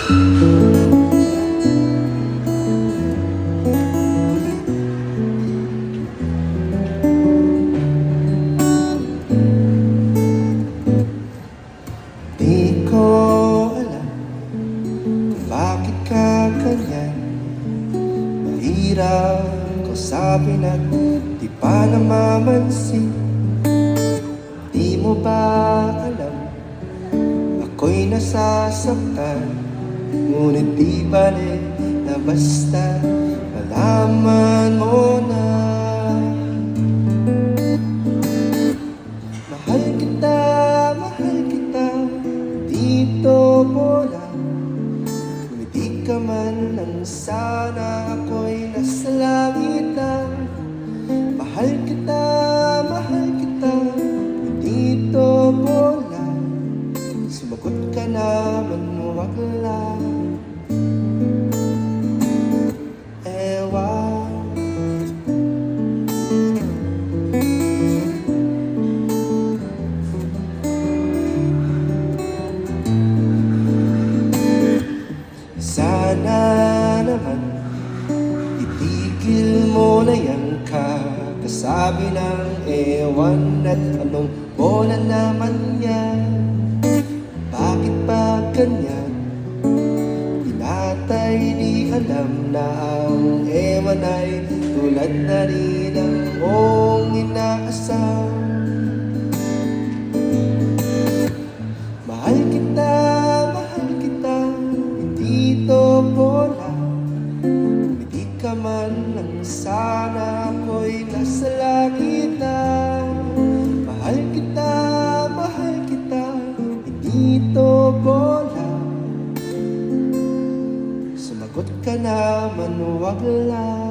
Di ko alam bakit ka ganyan. Mahirap kausapin at di pa namamansin. Di mo ba alam ako'y nasasaktan? Ngunit di bale na basta malaman mo na mahal kita, dito bola. Ngunit di ka man lang sana ako'y nasa langit na. Mahal kita, dito bola. Sumagot ka naman, wag lang. Ewan. Sana naman itigil mo na yang kakasabi ng ewan at anong bola naman yan. Bakit ba ganyan? Pinatay di alam na ang ewan ay tulad na rin ang mong inaasam. Mahal kita, hindi to bola. Hindi ka man lang sana ako'y nasa langit na. Mahal kita, hindi to bola. Sumagot ka naman, wag lang.